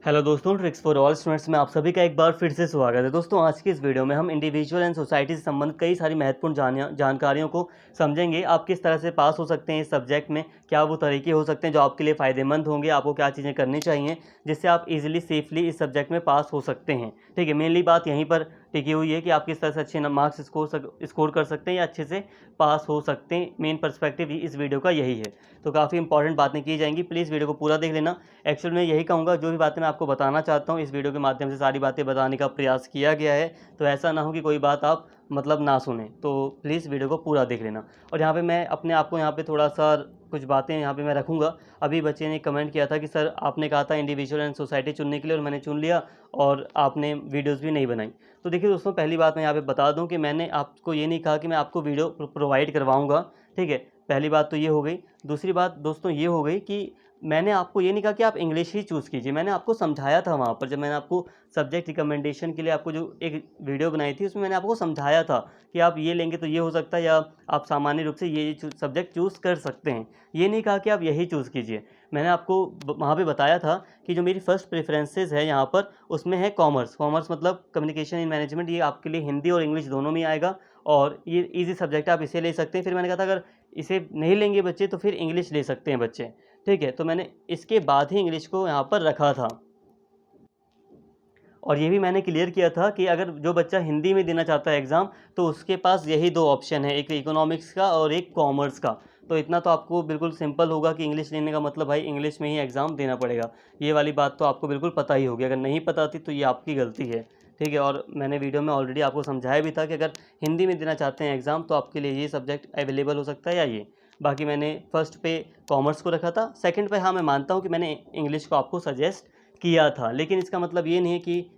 Hello दोस्तों, tricks for all students में आप सभी का एक बार फिर से स्वागत है। दोस्तों, आज की इस वीडियो में हम इंडिविजुअल एंड सोसाइटी से संबंधित कई सारी महत्वपूर्ण जानकारियों को समझेंगे। आप किस तरह से पास हो सकते हैं इस सब्जेक्ट में, क्या वो तरीके हो सकते हैं जो आपके लिए फ़ायदेमंद होंगे, आपको क्या चीज़ें करनी चाहिए जिससे आप इजीली सेफली इस सब्जेक्ट में पास हो सकते हैं। ठीक है, मेनली बात यहीं पर टिकी हुई है कि आप किस तरह से अच्छे मार्क्स स्कोर कर सकते हैं या अच्छे से पास हो सकते हैं। मेन पर्सपेक्टिव इस वीडियो का यही है। तो काफ़ी इंपॉर्टेंट बातें की जाएंगी, प्लीज़ वीडियो को पूरा देख लेना। एक्चुअल में यही कहूँगा, जो भी बातें मैं आपको बताना चाहता हूँ इस वीडियो के माध्यम से सारी बातें बताने का प्रयास किया गया है। तो ऐसा ना हो कि कोई बात आप मतलब ना सुने, तो प्लीज़ वीडियो को पूरा देख लेना। और यहाँ पे मैं अपने आप को यहाँ पे थोड़ा सा कुछ बातें यहाँ पे मैं रखूँगा। अभी बच्चे ने कमेंट किया था कि सर आपने कहा था इंडिविजुअल एंड सोसाइटी चुनने के लिए और मैंने चुन लिया और आपने वीडियोज़ भी नहीं बनाई। तो देखिए दोस्तों, पहली बात मैं यहाँ पे बता दूँ कि मैंने आपको ये नहीं कहा कि मैं आपको वीडियो प्रोवाइड करवाऊँगा। ठीक है, पहली बात तो ये हो गई। दूसरी बात दोस्तों ये हो गई कि मैंने आपको ये नहीं कहा कि आप इंग्लिश ही चूज़ कीजिए। मैंने आपको समझाया था वहाँ पर, जब मैंने आपको सब्जेक्ट रिकमेंडेशन के लिए आपको जो एक वीडियो बनाई थी उसमें मैंने आपको समझाया था कि आप ये लेंगे तो ये हो सकता है, या आप सामान्य रूप से ये सब्जेक्ट चूज़ कर सकते हैं। ये नहीं कहा कि आप यही चूज़ कीजिए। मैंने आपको वहाँ पे बताया था कि जो मेरी फ़र्स्ट प्रेफरेंसेस है यहाँ पर, उसमें है कॉमर्स। कॉमर्स मतलब कम्युनिकेशन इन मैनेजमेंट, ये आपके लिए हिंदी और इंग्लिश दोनों में आएगा और ये ईज़ी सब्जेक्ट है, आप इसे ले सकते हैं। फिर मैंने कहा था अगर इसे नहीं लेंगे बच्चे तो फिर इंग्लिश ले सकते हैं बच्चे। ठीक है, तो मैंने इसके बाद ही इंग्लिश को यहाँ पर रखा था। और ये भी मैंने क्लियर किया था कि अगर जो बच्चा हिंदी में देना चाहता है एग्ज़ाम, तो उसके पास यही दो ऑप्शन है, एक इकोनॉमिक्स का और एक कॉमर्स का। तो इतना तो आपको बिल्कुल सिंपल होगा कि इंग्लिश लेने का मतलब भाई इंग्लिश में ही एग्ज़ाम देना पड़ेगा। ये वाली बात तो आपको बिल्कुल पता ही होगी। अगर नहीं पता थी तो ये आपकी गलती है। ठीक है, और मैंने वीडियो में ऑलरेडी आपको समझाया भी था कि अगर हिंदी में देना चाहते हैं एग्ज़ाम तो आपके लिए ये सब्जेक्ट अवेलेबल हो सकता है या ये। बाकी मैंने फर्स्ट पे कॉमर्स को रखा था। सेकंड पे हाँ, मैं मानता हूँ कि मैंने इंग्लिश को आपको सजेस्ट किया था, लेकिन इसका मतलब ये नहीं है कि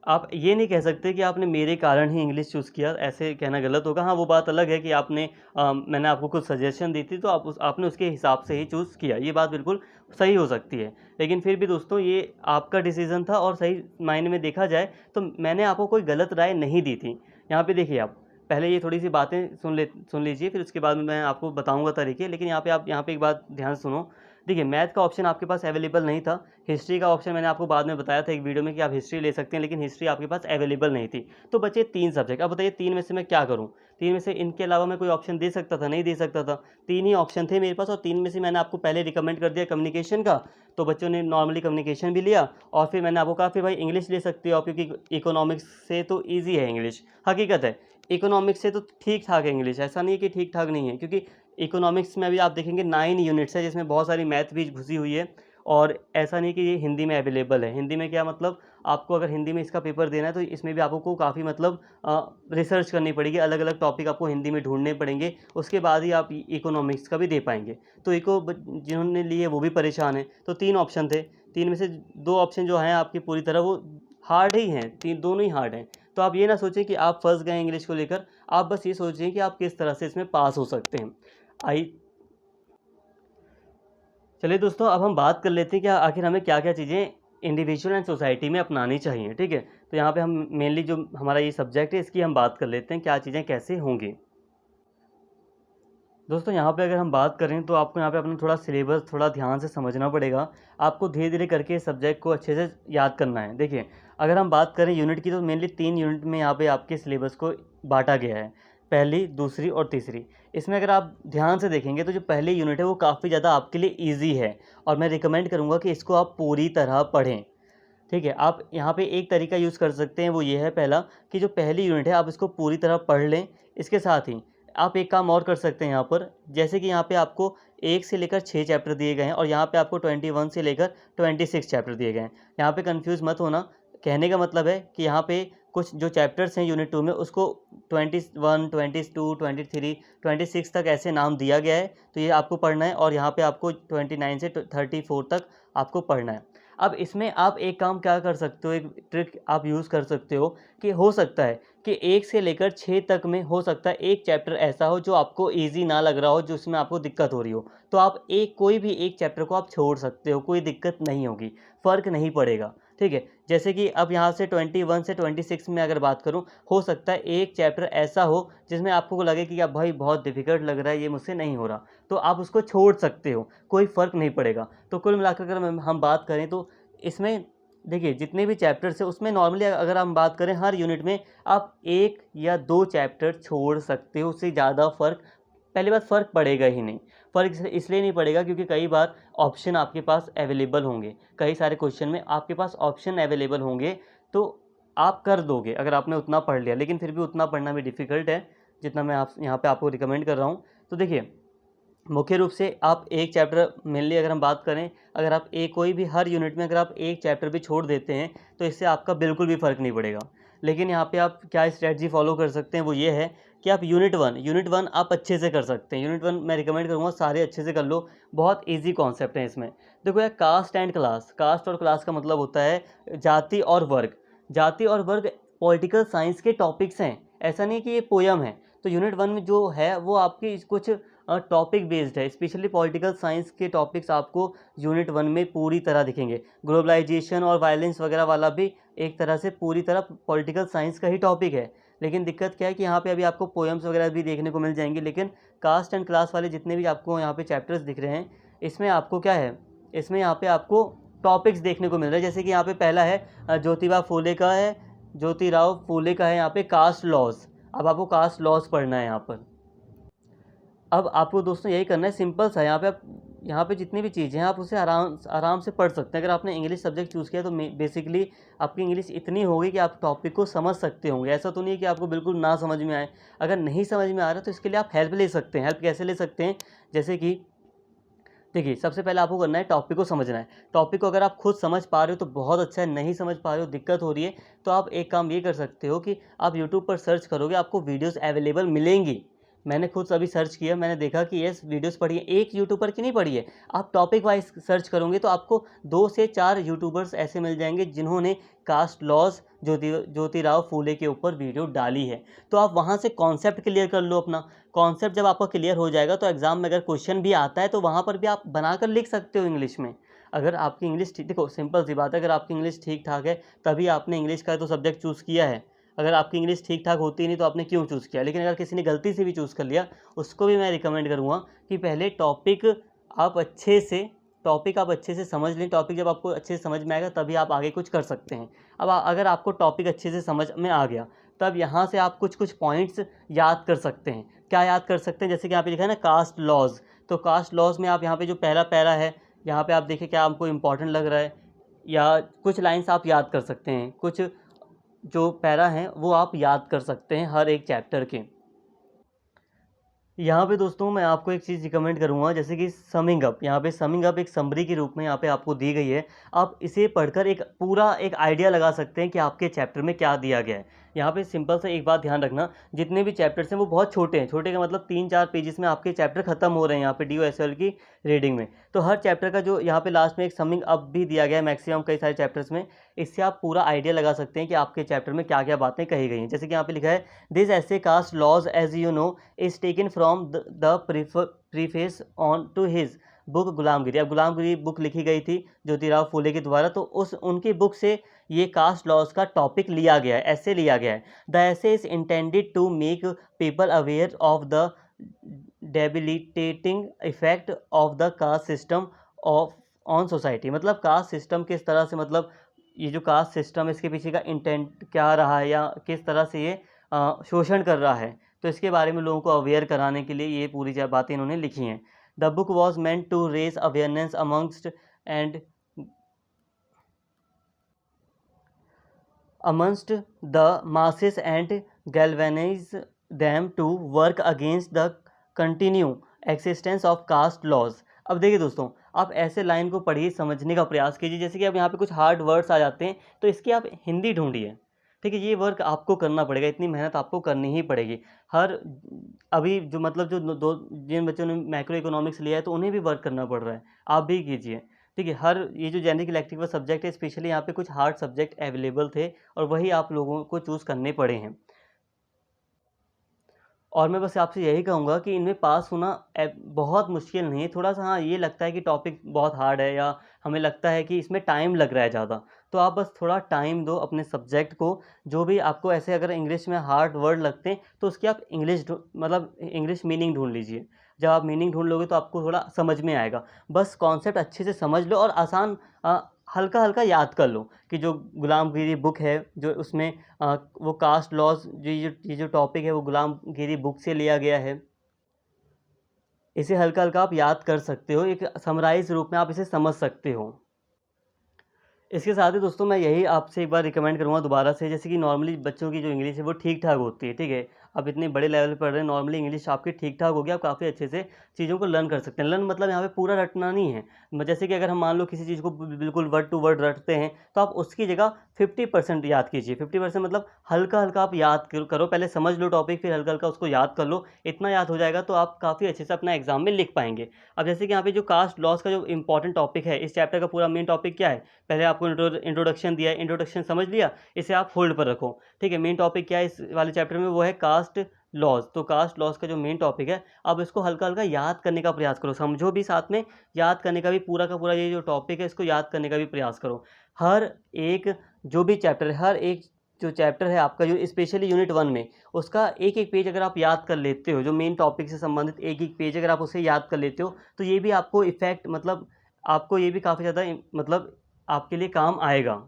आप ये नहीं कह सकते कि आपने मेरे कारण ही इंग्लिश चूज़ किया, ऐसे कहना गलत होगा। हाँ, वो बात अलग है कि आपने मैंने आपको कुछ सजेशन दी थी तो आपने उसके हिसाब से ही चूज़ किया, ये बात बिल्कुल सही हो सकती है। लेकिन फिर भी दोस्तों, ये आपका डिसीज़न था और सही मायने में देखा जाए तो मैंने आपको कोई गलत राय नहीं दी थी। यहाँ पे देखिए, आप पहले ये थोड़ी-सी बातें सुन लीजिए, फिर उसके बाद में मैं आपको बताऊँगा तरीके। लेकिन आप यहाँ पे एक बात ध्यान से सुनो। देखिए, मैथ का ऑप्शन आपके पास अवेलेबल नहीं था। हिस्ट्री का ऑप्शन मैंने आपको बाद में बताया था एक वीडियो में कि आप हिस्ट्री ले सकते हैं, लेकिन हिस्ट्री आपके पास अवेलेबल नहीं थी। तो बचे 3 सब्जेक्ट। अब बताइए 3 में से मैं क्या करूँ? 3 में से इनके अलावा मैं कोई ऑप्शन दे सकता था? नहीं दे सकता था। 3 ही ऑप्शन थे मेरे पास और 3 में से मैंने आपको पहले रिकमेंड कर दिया कम्युनिकेशन का, तो बच्चों ने नॉर्मली कम्युनिकेशन भी लिया। और फिर मैंने आपको कहा फिर भाई इंग्लिश ले सकते हो आप, क्योंकि इकोनॉमिक्स से तो ईज़ी है इंग्लिश। हकीकत है, इकोनॉमिक्स से तो ठीक-ठाक है इंग्लिश, ऐसा नहीं है कि ठीक-ठाक नहीं है, क्योंकि इकोनॉमिक्स में अभी आप देखेंगे 9 यूनिट्स है जिसमें बहुत सारी मैथ भी घुसी हुई है। और ऐसा नहीं कि ये हिंदी में अवेलेबल है। हिंदी में क्या मतलब, आपको अगर हिंदी में इसका पेपर देना है तो इसमें भी आपको काफ़ी मतलब रिसर्च करनी पड़ेगी, अलग-अलग टॉपिक आपको हिंदी में ढूँढने पड़ेंगे, उसके बाद ही आप इकोनॉमिक्स का भी दे पाएँगे। तो जिन्होंने लिए वो भी परेशान हैं। तो 3 ऑप्शन थे, 3 में से 2 ऑप्शन जो हैं आपकी पूरी तरह वो हार्ड ही हैं, 3 दोनों ही हार्ड हैं। तो आप ये ना सोचें कि आप फँस गए इंग्लिश को लेकर, आप बस ये सोचिए कि आप किस तरह से इसमें पास हो सकते हैं। आई चलिए दोस्तों, अब हम बात कर लेते हैं कि आखिर हमें क्या-क्या चीज़ें इंडिविजुअल एंड सोसाइटी में अपनानी चाहिए, ठीक है? तो यहाँ पे हम मेनली जो हमारा ये सब्जेक्ट है इसकी हम बात कर लेते हैं, क्या चीज़ें कैसे होंगी। दोस्तों, यहाँ पे अगर हम बात करें तो आपको यहाँ पे अपना थोड़ा सिलेबस थोड़ा ध्यान से समझना पड़ेगा। आपको धीरे-धीरे करके इस सब्जेक्ट को अच्छे से याद करना है। देखिए, अगर हम बात करें यूनिट की तो मेनली 3 यूनिट में यहाँ पे आपके सिलेबस को बाँटा गया है। पहली, दूसरी और तीसरी। इसमें अगर आप ध्यान से देखेंगे तो जो पहली यूनिट है वो काफ़ी ज़्यादा आपके लिए ईज़ी है और मैं रिकमेंड करूँगा कि इसको आप पूरी तरह पढ़ें। ठीक है, आप यहाँ पे एक तरीका यूज़ कर सकते हैं, वो ये है पहला, कि जो पहली यूनिट है आप इसको पूरी तरह पढ़ लें। इसके साथ ही आप एक काम और कर सकते हैं यहाँ पर, जैसे कि यहाँ पे आपको 1 से लेकर 6 चैप्टर दिए गए हैं और यहाँ पे आपको 21 से लेकर 26 चैप्टर दिए गए हैं। यहाँ पे कन्फ्यूज़ मत होना, कहने का मतलब है कि यहाँ पे कुछ जो चैप्टर्स हैं यूनिट 2 में उसको 21, 22, 23, 26 तक ऐसे नाम दिया गया है, तो ये आपको पढ़ना है और यहाँ पे आपको 29 से 34 तक आपको पढ़ना है। अब इसमें आप एक काम क्या कर सकते हो, एक ट्रिक आप यूज़ कर सकते हो कि हो सकता है कि 1 से लेकर 6 तक में हो सकता है एक चैप्टर ऐसा हो जो आपको ईज़ी ना लग रहा हो, जिसमें आपको दिक्कत हो रही हो। तो आप कोई भी एक चैप्टर को आप छोड़ सकते हो, कोई दिक्कत नहीं होगी, फ़र्क नहीं पड़ेगा। ठीक है। जैसे कि अब यहाँ से 21 से 26 में अगर बात करूँ, हो सकता है एक चैप्टर ऐसा हो जिसमें आपको लगे कि अब भाई बहुत डिफ़िकल्ट लग रहा है, ये मुझसे नहीं हो रहा, तो आप उसको छोड़ सकते हो, कोई फ़र्क नहीं पड़ेगा। तो कुल मिलाकर अगर हम बात करें तो इसमें देखिए जितने भी चैप्टर्स हैं उसमें नॉर्मली अगर हम बात करें हर यूनिट में आप 1 या 2 चैप्टर छोड़ सकते हो, उससे ज़्यादा फ़र्क, पहली बात फ़र्क पड़ेगा ही नहीं। फ़र्क इसलिए नहीं पड़ेगा क्योंकि कई बार ऑप्शन आपके पास अवेलेबल होंगे, कई सारे क्वेश्चन में आपके पास ऑप्शन अवेलेबल होंगे, तो आप कर दोगे अगर आपने उतना पढ़ लिया। लेकिन फिर भी उतना पढ़ना भी डिफ़िकल्ट है जितना मैं आप यहाँ पे आपको रिकमेंड कर रहा हूँ। तो देखिए मुख्य रूप से आप एक चैप्टर मेनली अगर हम बात करें, अगर आप एक कोई भी हर यूनिट में अगर आप एक चैप्टर भी छोड़ देते हैं तो इससे आपका बिल्कुल भी फ़र्क नहीं पड़ेगा। लेकिन यहाँ पे आप क्या स्ट्रैटेजी फॉलो कर सकते हैं, वो ये है कि आप यूनिट 1 आप अच्छे से कर सकते हैं। यूनिट 1 मैं रिकमेंड करूँगा सारे अच्छे से कर लो, बहुत ईजी कॉन्सेप्ट है इसमें। देखो यार, कास्ट एंड क्लास, कास्ट और क्लास का मतलब होता है जाति और वर्ग। जाति और वर्ग पॉलिटिकल साइंस के टॉपिक्स हैं, ऐसा नहीं कि ये पोयम है। तो यूनिट 1 में जो है वो आपकी कुछ टॉपिक बेस्ड है, स्पेशली पॉलिटिकल साइंस के टॉपिक्स आपको यूनिट 1 में पूरी तरह दिखेंगे। ग्लोबलाइजेशन और वायलेंस वगैरह वाला भी एक तरह से पूरी तरह पॉलिटिकल साइंस का ही टॉपिक है। लेकिन दिक्कत क्या है कि यहाँ पे अभी आपको पोएम्स वगैरह भी देखने को मिल जाएंगे, लेकिन कास्ट एंड क्लास वाले जितने भी आपको यहाँ पे चैप्टर्स दिख रहे हैं, इसमें आपको क्या है, इसमें यहाँ पे आपको टॉपिक्स देखने को मिल रहे हैं। जैसे कि यहाँ पे पहला है ज्योतिबा फूले का है, ज्योतिराव फूले का है यहाँ पे कास्ट लॉज। अब आपको कास्ट लॉज पढ़ना है यहाँ पर। अब आपको दोस्तों यही करना है, सिंपल सा। यहाँ पे आप, यहाँ पे जितनी भी चीज़ें हैं आप उसे आराम आराम से पढ़ सकते हैं। अगर आपने इंग्लिश सब्जेक्ट चूज़ किया तो बेसिकली आपकी इंग्लिश इतनी होगी कि आप टॉपिक को समझ सकते होंगे। ऐसा तो नहीं है कि आपको बिल्कुल ना समझ में आए। अगर नहीं समझ में आ रहा तो इसके लिए आप हेल्प ले सकते हैं। हेल्प कैसे ले सकते हैं, जैसे कि देखिए सबसे पहले आपको करना है टॉपिक को समझना है। टॉपिक को अगर आप खुद समझ पा रहे हो तो बहुत अच्छा है, नहीं समझ पा रहे हो, दिक्कत हो रही है, तो आप एक काम ये कर सकते हो कि आप यूट्यूब पर सर्च करोगे, आपको वीडियोस अवेलेबल मिलेंगी। मैंने खुद अभी सर्च किया, मैंने देखा कि ये वीडियोस पढ़ी है, एक यूट्यूबर की नहीं पढ़ी है। आप टॉपिक वाइज सर्च करोगे तो आपको 2 से 4 यूट्यूबर्स ऐसे मिल जाएंगे जिन्होंने कास्ट लॉज ज्योतिराव फूले के ऊपर वीडियो डाली है। तो आप वहाँ से कॉन्सेप्ट क्लियर कर लो अपना। कॉन्सेप्ट जब आपका क्लियर हो जाएगा तो एग्ज़ाम में अगर क्वेश्चन भी आता है तो वहाँ पर भी आप बनाकर लिख सकते हो इंग्लिश में। अगर आपकी इंग्लिश ठीक, देखो सिंपल सी बात है, अगर आपकी इंग्लिश ठीक ठाक है तभी आपने इंग्लिश का तो सब्जेक्ट चूज़ किया है। अगर आपकी इंग्लिश ठीक ठाक होती नहीं तो आपने क्यों चूज़ किया। लेकिन अगर किसी ने गलती से भी चूज़ कर लिया, उसको भी मैं रिकमेंड करूँगा कि पहले आप अच्छे से टॉपिक आप अच्छे से समझ लें। टॉपिक जब आपको अच्छे से समझ में आएगा तभी आप आगे कुछ कर सकते हैं। अब अगर आपको टॉपिक अच्छे से समझ में आ गया, तब यहाँ से आप कुछ कुछ पॉइंट्स याद कर सकते हैं। क्या याद कर सकते हैं, जैसे कि यहाँ पे लिखा है ना कास्ट लॉज, तो कास्ट लॉज में आप यहाँ पे जो पहला पैरा है, यहाँ पे आप देखिए क्या आपको इम्पोर्टेंट लग रहा है, या कुछ लाइन्स आप याद कर सकते हैं, कुछ जो पैरा हैं वो आप याद कर सकते हैं हर एक चैप्टर के। यहाँ पे दोस्तों मैं आपको एक चीज़ रिकमेंड करूँगा, जैसे कि समिंग अप। यहाँ पे समिंग अप एक समरी के रूप में यहाँ पे आपको दी गई है। आप इसे पढ़कर एक पूरा एक आइडिया लगा सकते हैं कि आपके चैप्टर में क्या दिया गया है। यहाँ पे सिंपल सा एक बात ध्यान रखना, जितने भी चैप्टर्स हैं वो बहुत छोटे हैं। छोटे का मतलब 3-4 पेजेस में आपके चैप्टर खत्म हो रहे हैं यहाँ पे DOSL की रीडिंग में। तो हर चैप्टर का जो यहाँ पे लास्ट में एक समिंग अप भी दिया गया है मैक्सिमम कई सारे चैप्टर्स में। इससे आप पूरा आइडिया लगा सकते हैं कि आपके चैप्टर में क्या क्या बातें कही गई हैं। जैसे कि यहाँ पे लिखा है, this essay caste laws as you know is taken from the preface on to his book Gulamgiri. अब गुलामगिरी बुक लिखी गई थी ज्योतिराव फूले के द्वारा, तो उस उनकी बुक से ये कास्ट लॉज का टॉपिक लिया गया है, ऐसे लिया गया है। The essay is intended to make people aware of the debilitating effect of the caste system of on society. मतलब कास्ट सिस्टम किस तरह से, मतलब ये जो कास्ट सिस्टम है इसके पीछे का इंटेंट क्या रहा है, या किस तरह से ये शोषण कर रहा है, तो इसके बारे में लोगों को अवेयर कराने के लिए ये पूरी बातें इन्होंने लिखी हैं। The book was meant to raise awareness amongst the masses and galvanize them to work against the continued existence of caste laws। अब देखिए दोस्तों, आप ऐसे लाइन को पढ़िए, समझने का प्रयास कीजिए। जैसे कि अब यहाँ पे कुछ हार्ड वर्ड्स आ जाते हैं तो इसकी आप हिंदी ढूंढिए, ठीक है। ये वर्क आपको करना पड़ेगा, इतनी मेहनत आपको करनी ही पड़ेगी। हर अभी जो मतलब जो दो जिन बच्चों ने मैक्रो इकोनॉमिक्स लिया है तो उन्हें भी वर्क करना पड़ रहा है, आप भी कीजिए, ठीक है। हर ये जो जेनरिक इलेक्टिव सब्जेक्ट है, स्पेशली यहाँ पे कुछ हार्ड सब्जेक्ट अवेलेबल थे और वही आप लोगों को चूज़ करने पड़े हैं। और मैं बस आपसे यही कहूँगा कि इनमें पास होना बहुत मुश्किल नहीं है, थोड़ा-सा हाँ, ये लगता है कि टॉपिक बहुत हार्ड है या हमें लगता है कि इसमें टाइम लग रहा है ज़्यादा, तो आप बस थोड़ा टाइम दो अपने सब्जेक्ट को। जो भी आपको ऐसे अगर इंग्लिश में हार्ड वर्ड लगते हैं, तो उसकी आप मतलब इंग्लिश मीनिंग ढूँढ लीजिए। जब आप मीनिंग ढूँढ लोगे तो आपको थोड़ा समझ में आएगा। बस कॉन्सेप्ट अच्छे से समझ लो और आसान हल्का-हल्का याद कर लो कि जो गुलामगिरी बुक है, जो उसमें वो कास्ट लॉज़ ये जो टॉपिक है वो गुलामगिरी बुक से लिया गया है। इसे हल्का-हल्का आप याद कर सकते हो, एक समराइज़ रूप में आप इसे समझ सकते हो। इसके साथ ही दोस्तों मैं यही आपसे एक बार रिकमेंड करूँगा दोबारा से, जैसे कि नॉर्मली बच्चों की जो इंग्लिश है वो ठीक-ठाक होती है, ठीक है? आप इतने बड़े लेवल पे पढ़ रहे हैं, नॉर्मली इंग्लिश आपकी ठीक-ठाक होगी, आप काफ़ी अच्छे से चीज़ों को लर्न कर सकते हैं। लर्न मतलब यहाँ पे पूरा रटना नहीं है। जैसे कि अगर हम मान लो किसी चीज़ को बिल्कुल वर्ड टू वर्ड रटते हैं, तो आप उसकी जगह 50% याद कीजिए। 50% मतलब हल्का-हल्का आप याद करो, पहले समझ लो टॉपिक, फिर हल्का-हल्का उसको याद कर लो। इतना याद हो जाएगा तो आप काफ़ी अच्छे से अपना एग्ज़ाम में लिख पाएँगे। अब जैसे कि यहाँ पे जो कास्ट लॉस का जो इम्पोर्टेंट टॉपिक है, इस चैप्टर का पूरा मेन टॉपिक क्या है? पहले आपको इंट्रोडक्शन दिया है, इंट्रोडक्शन समझ लिया, इसे आप होल्ड पर रखो, ठीक है। मेन टॉपिक क्या है इस वाले चैप्टर में, वो है कास्ट लॉज। तो कास्ट लॉज का जो मेन टॉपिक है, अब इसको हल्का हल्का याद करने का प्रयास करो, समझो भी साथ में, याद करने का भी पूरा का पूरा ये जो टॉपिक है इसको याद करने का भी प्रयास करो। हर एक जो भी चैप्टर है, हर एक जो चैप्टर है आपका, जो स्पेशली यूनिट 1 में, उसका एक एक पेज अगर आप याद कर लेते हो, जो मेन टॉपिक से संबंधित एक एक पेज अगर आप उसे याद कर लेते हो, तो ये भी आपको इफेक्ट मतलब आपको ये भी काफ़ी ज़्यादा मतलब आपके लिए काम आएगा।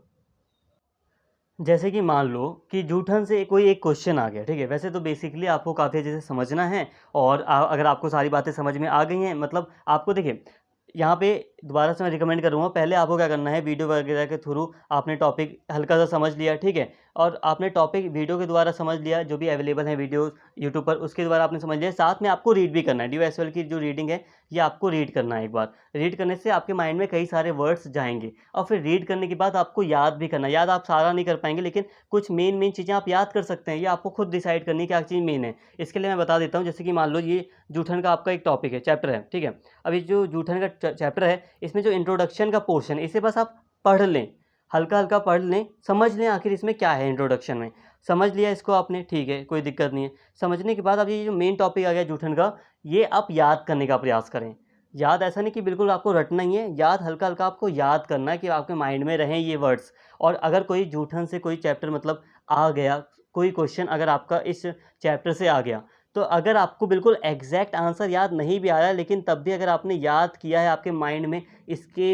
जैसे कि मान लो कि जूठन से कोई एक क्वेश्चन आ गया, ठीक है? वैसे तो बेसिकली आपको काफ़ी अच्छे से समझना है, और अगर आपको सारी बातें समझ में आ गई हैं, मतलब आपको देखिए, यहाँ पे दोबारा से मैं रिकमेंड करूँगा, पहले आपको क्या करना है, वीडियो वगैरह के थ्रू आपने टॉपिक हल्का-सा समझ लिया, ठीक है? और आपने टॉपिक वीडियो के द्वारा समझ लिया, जो भी अवेलेबल है वीडियोज़ यूट्यूब पर, उसके द्वारा आपने समझ लिया। साथ में आपको रीड भी करना है, DOSL की जो रीडिंग है, ये आपको रीड करना है एक बार। रीड करने से आपके माइंड में कई सारे वर्ड्स जाएँगे, और फिर रीड करने के बाद आपको याद भी करना है। याद आप सारा नहीं कर पाएँगे, लेकिन कुछ मेन चीज़ें आप याद कर सकते हैं, ये आपको खुद डिसाइड करनी है क्या चीज़ मेन है। इसके लिए मैं बता देता हूँ, जैसे कि मान लो ये जूठन का आपका एक टॉपिक है, चैप्टर है, ठीक है? अब ये जो जूठन का चैप्टर है, इसमें जो इंट्रोडक्शन का पोर्शन है, इसे बस आप पढ़ लें, हल्का-हल्का पढ़ लें, समझ लें आखिर इसमें क्या है इंट्रोडक्शन में। समझ लिया इसको आपने, ठीक है, कोई दिक्कत नहीं है। समझने के बाद अब ये जो मेन टॉपिक आ गया जूठन का, ये आप याद करने का प्रयास करें। याद ऐसा नहीं कि बिल्कुल आपको रटना ही है, याद हल्का-हल्का आपको याद करना है कि आपके माइंड में रहें ये वर्ड्स। और अगर कोई जूठन से कोई चैप्टर मतलब आ गया, कोई क्वेश्चन अगर आपका इस चैप्टर से आ गया, तो अगर आपको बिल्कुल एग्जैक्ट आंसर याद नहीं भी आ रहा है, लेकिन तब भी अगर आपने याद किया है, आपके माइंड में इसके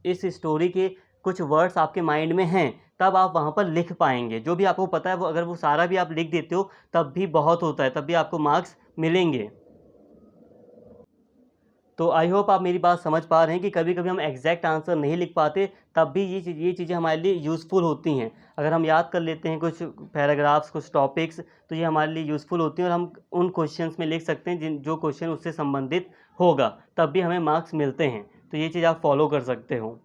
इस स्टोरी के कुछ वर्ड्स आपके माइंड में हैं, तब आप वहाँ पर लिख पाएँगे। जो भी आपको पता है वो अगर वो सारा भी आप लिख देते हो, तब भी बहुत होता है, तब भी आपको मार्क्स मिलेंगे। तो आई होप आप मेरी बात समझ पा रहे हैं कि कभी-कभी हम एग्जैक्ट आंसर नहीं लिख पाते, तब भी ये चीज़ें हमारे लिए यूज़फुल होती हैं। अगर हम याद कर लेते हैं कुछ पैराग्राफ्स, कुछ टॉपिक्स, तो ये हमारे लिए यूज़फुल होती हैं, और हम उन क्वेश्चंस में लिख सकते हैं जो क्वेश्चन उससे संबंधित होगा, तब भी हमें मार्क्स मिलते हैं। तो ये चीज़ आप फॉलो कर सकते हो।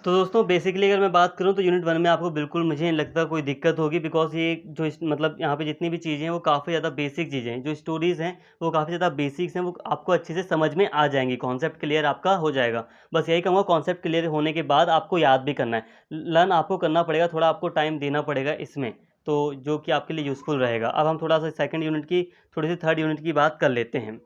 तो दोस्तों बेसिकली अगर मैं बात करूँ तो यूनिट 1 में आपको बिल्कुल मुझे नहीं लगता कोई दिक्कत होगी, बिकॉज़ ये जो मतलब यहाँ पे जितनी भी चीज़ें हैं वो काफ़ी ज़्यादा बेसिक चीज़ें हैं। जो स्टोरीज़ हैं वो काफ़ी ज़्यादा बेसिक्स हैं, वो आपको अच्छे से समझ में आ जाएँगी, कॉन्सेप्ट क्लियर आपका हो जाएगा। बस यही कहूँगा, कॉन्सेप्ट क्लियर होने के बाद आपको याद भी करना है। लर्न आपको करना पड़ेगा, थोड़ा आपको टाइम देना पड़ेगा इसमें, तो जो कि आपके लिए यूज़फुल रहेगा। अब हम थोड़ा-सा सेकंड यूनिट की, थोड़ी-सी थर्ड यूनिट की बात कर लेते हैं।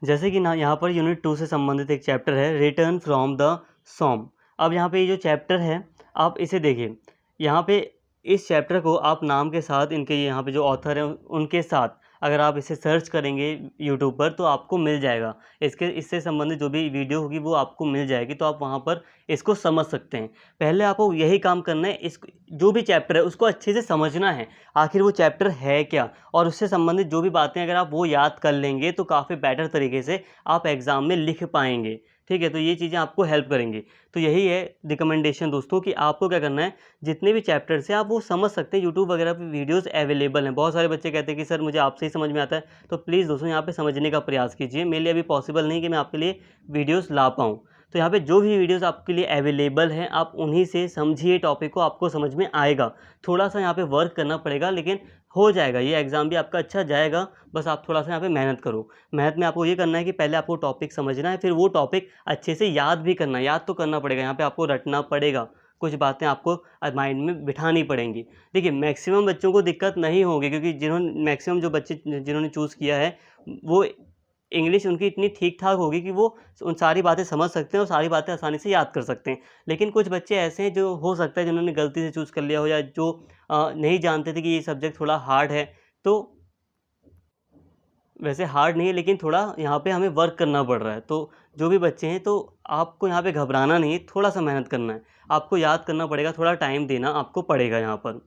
जैसे कि ना यहाँ पर यूनिट 2 से संबंधित एक चैप्टर है, रिटर्न फ्रॉम द सोम। अब यहाँ पे ये जो चैप्टर है, आप इसे देखिए। यहाँ पे इस चैप्टर को आप नाम के साथ, इनके यहाँ पे जो ऑथर हैं उनके साथ अगर आप इसे सर्च करेंगे यूट्यूब पर, तो आपको मिल जाएगा। इससे संबंधित जो भी वीडियो होगी वो आपको मिल जाएगी, तो आप वहाँ पर इसको समझ सकते हैं। पहले आपको यही काम करना है, इस जो भी चैप्टर है उसको अच्छे से समझना है, आखिर वो चैप्टर है क्या, और उससे संबंधित जो भी बातें अगर आप वो याद कर लेंगे, तो काफ़ी बेटर तरीके से आप एग्ज़ाम में लिख पाएँगे। ठीक है? तो ये चीज़ें आपको हेल्प करेंगी। तो यही है रिकमेंडेशन दोस्तों, कि आपको क्या करना है, जितने भी चैप्टर्स हैं आप वो समझ सकते हैं, यूट्यूब वगैरह पे वीडियोज़ अवेलेबल हैं। बहुत सारे बच्चे कहते हैं कि सर मुझे आपसे ही समझ में आता है, तो प्लीज़ दोस्तों यहाँ पे समझने का प्रयास कीजिए। मेरे लिए अभी पॉसिबल नहीं कि मैं आपके लिए वीडियोज़ ला पाऊँ। तो यहाँ पे जो भी वीडियोज़ आपके लिए अवेलेबल हैं, आप उन्हीं से समझिए टॉपिक को, आपको समझ में आएगा। थोड़ा-सा यहाँ पे वर्क करना पड़ेगा, लेकिन हो जाएगा, ये एग्ज़ाम भी आपका अच्छा जाएगा। बस आप थोड़ा-सा यहाँ पे मेहनत करो। मेहनत में आपको ये करना है कि पहले आपको टॉपिक समझना है, फिर वो टॉपिक अच्छे से याद भी करना है। याद तो करना पड़ेगा, यहाँ पे आपको रटना पड़ेगा। कुछ बातें आपको माइंड में बिठानी पड़ेंगी। देखिए मैक्सिमम बच्चों को दिक्कत नहीं होगी, क्योंकि मैक्सिमम जो बच्चे जिन्होंने चूज़ किया है वो इंग्लिश उनकी इतनी ठीक-ठाक होगी कि वो उन सारी बातें समझ सकते हैं और सारी बातें आसानी से याद कर सकते हैं। लेकिन कुछ बच्चे ऐसे हैं जो हो सकता है जिन्होंने गलती से चूज़ कर लिया हो, या जो नहीं जानते थे कि ये सब्जेक्ट थोड़ा हार्ड है, तो वैसे हार्ड नहीं है लेकिन थोड़ा यहाँ पे हमें वर्क करना पड़ रहा है। तो जो भी बच्चे हैं, तो आपको यहाँ पे घबराना नहीं है, थोड़ा-सा मेहनत करना है। आपको याद करना पड़ेगा, थोड़ा टाइम देना आपको पड़ेगा यहाँ पर।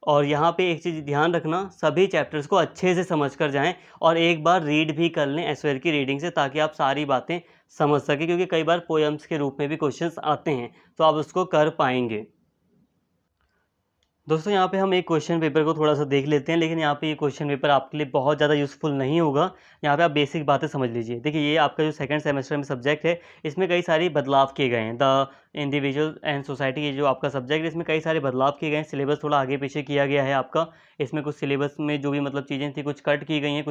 और यहाँ पे एक चीज़ ध्यान रखना, सभी चैप्टर्स को अच्छे से समझ कर जाएँ और एक बार रीड भी कर लें एसवेयर की रीडिंग से, ताकि आप सारी बातें समझ सकें, क्योंकि कई बार पोएम्स के रूप में भी क्वेश्चंस आते हैं, तो आप उसको कर पाएँगे। दोस्तों यहाँ पे हम एक क्वेश्चन पेपर को थोड़ा-सा देख लेते हैं, लेकिन यहाँ पे ये क्वेश्चन पेपर आपके लिए बहुत ज़्यादा यूज़फुल नहीं होगा। यहाँ पे आप बेसिक बातें समझ लीजिए। देखिए ये आपका जो सेकंड सेमेस्टर में सब्जेक्ट है, इसमें कई सारी बदलाव किए गए हैं। द इंडिविजुअल एंड सोसाइटी, ये जो आपका सब्जेक्ट है, इसमें कई सारे बदलाव किए गए हैं। सिलेबस थोड़ा आगे-पीछे किया गया है आपका। इसमें कुछ सिलेबस में जो भी मतलब चीज़ें थी, कुछ कट की गई हैं,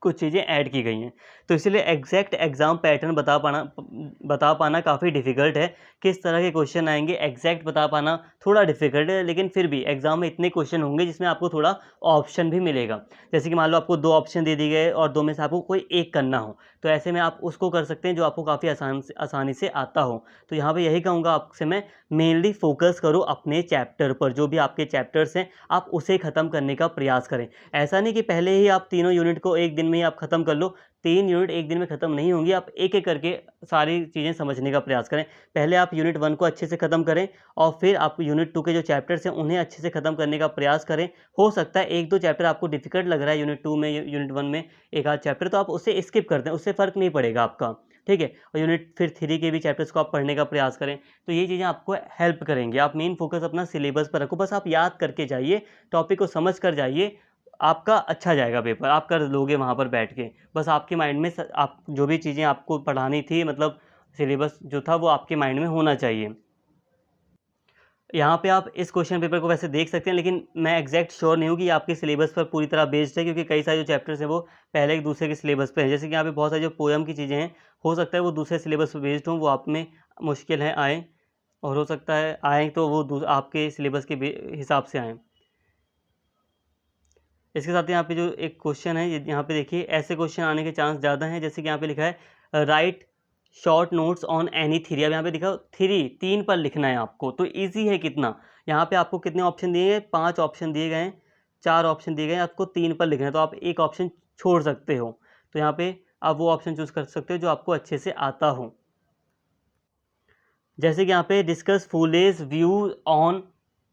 कुछ चीज़ें ऐड की गई हैं। तो इसीलिए एग्जैक्ट एग्ज़ाम पैटर्न बता पाना काफ़ी डिफ़िकल्ट है। किस तरह के क्वेश्चन आएँगे एग्जैक्ट बता पाना थोड़ा डिफ़िकल्ट है, लेकिन फिर भी एग्ज़ाम में इतने क्वेश्चन होंगे जिसमें आपको थोड़ा ऑप्शन भी मिलेगा। जैसे कि मान लो आपको 2 ऑप्शन दे दिए गए और 2 में से आपको कोई एक करना हो, तो ऐसे में आप उसको कर सकते हैं जो आपको काफ़ी आसानी से आता हो। तो यहाँ पे यही कहूँगा आपसे मैं, मेनली फ़ोकस करो अपने चैप्टर पर, जो भी आपके चैप्टर्स हैं आप उसे ख़त्म करने का प्रयास करें। ऐसा नहीं कि पहले ही आप तीनों यूनिट को एक दिन में ही आप ख़त्म कर लो, 3 यूनिट एक दिन में ख़त्म नहीं होंगी, आप एक-एक करके सारी चीज़ें समझने का प्रयास करें। पहले आप यूनिट 1 को अच्छे से ख़त्म करें और फिर आप यूनिट 2 के जो चैप्टर्स हैं उन्हें अच्छे से ख़त्म करने का प्रयास करें। हो सकता है 1-2 चैप्टर आपको डिफ़िकल्ट लग रहा है यूनिट 2 में, यूनिट 1 में एक आध चैप्टर, तो आप उसे स्किप कर दें, उससे फ़र्क नहीं पड़ेगा आपका, ठीक है? और यूनिट फिर 3 के भी चैप्टर्स को आप पढ़ने का प्रयास करें। तो ये चीज़ें आपको हेल्प करेंगी। आप मेन फ़ोकस अपना सिलेबस पर रखो, बस आप याद करके जाइए, टॉपिक को समझ कर जाइए, आपका अच्छा जाएगा पेपर, आप कर लोगे वहाँ पर बैठ के। बस आपके माइंड में आप जो भी चीज़ें आपको पढ़ानी थी, मतलब सिलेबस जो था वो आपके माइंड में होना चाहिए। यहाँ पे आप इस क्वेश्चन पेपर को वैसे देख सकते हैं, लेकिन मैं एग्जैक्ट श्योर नहीं हूँ कि ये आपके सिलेबस पर पूरी तरह बेस्ड है, क्योंकि कई सारे जो चैप्टर्स हैं वो पहले एक दूसरे के सिलेबस पे हैं। जैसे कि यहाँ पे बहुत सारी जो पोएम की चीज़ें हैं, हो सकता है वो दूसरे सिलेबस पे बेस्ड हों, वो आप में मुश्किल है आएँ, और हो सकता है आएँ तो वो आपके सिलेबस के हिसाब से आएँ। इसके साथ ही यहाँ पे जो एक क्वेश्चन है, ये यहाँ पे देखिए, ऐसे क्वेश्चन आने के चांस ज़्यादा हैं, जैसे कि यहाँ पे लिखा है right short notes on any three. अब यहाँ पे लिखा 3 पर लिखना है आपको, तो ईजी है कितना। यहाँ पे आपको कितने ऑप्शन दिए गए, 5 ऑप्शन दिए गए हैं, 4 ऑप्शन दिए गए हैं, आपको 3 पर लिखना है, तो आप एक ऑप्शन छोड़ सकते हो। तो यहाँ पे आप वो ऑप्शन चूज़ कर सकते हो जो आपको अच्छे से आता हो। जैसे कि यहाँ पे discuss Phule's view on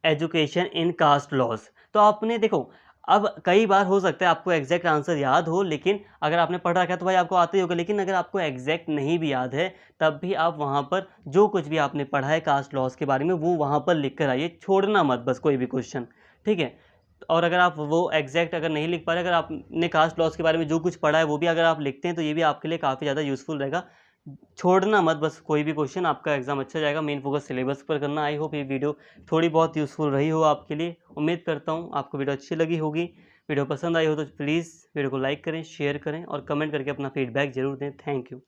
education in caste laws. तो आपने देखो, अब कई बार हो सकता है आपको एग्जैक्ट आंसर याद हो, लेकिन अगर आपने पढ़ रखा है तो भाई आपको आते ही होगा, लेकिन अगर आपको एग्जैक्ट नहीं भी याद है, तब भी आप वहाँ पर जो कुछ भी आपने पढ़ा है कास्ट लॉज के बारे में, वो वहाँ पर लिख कर आइए, छोड़ना मत बस कोई भी क्वेश्चन, ठीक है। और अगर आप वो एग्जैक्ट अगर नहीं लिख पा रहे, अगर आपने कास्ट लॉज के बारे में जो कुछ पढ़ा है वो भी अगर आप लिखते हैं, तो ये भी आपके लिए काफ़ी ज़्यादा यूज़फुल रहेगा। छोड़ना मत बस कोई भी क्वेश्चन, आपका एग्ज़ाम अच्छा जाएगा। मेन फोकस सिलेबस पर करना। आई होप ये वीडियो थोड़ी बहुत यूज़फुल रही हो आपके लिए। उम्मीद करता हूँ आपको वीडियो अच्छी लगी होगी। वीडियो पसंद आई हो तो प्लीज़ वीडियो को लाइक करें, शेयर करें और कमेंट करके अपना फीडबैक ज़रूर दें। Thank you.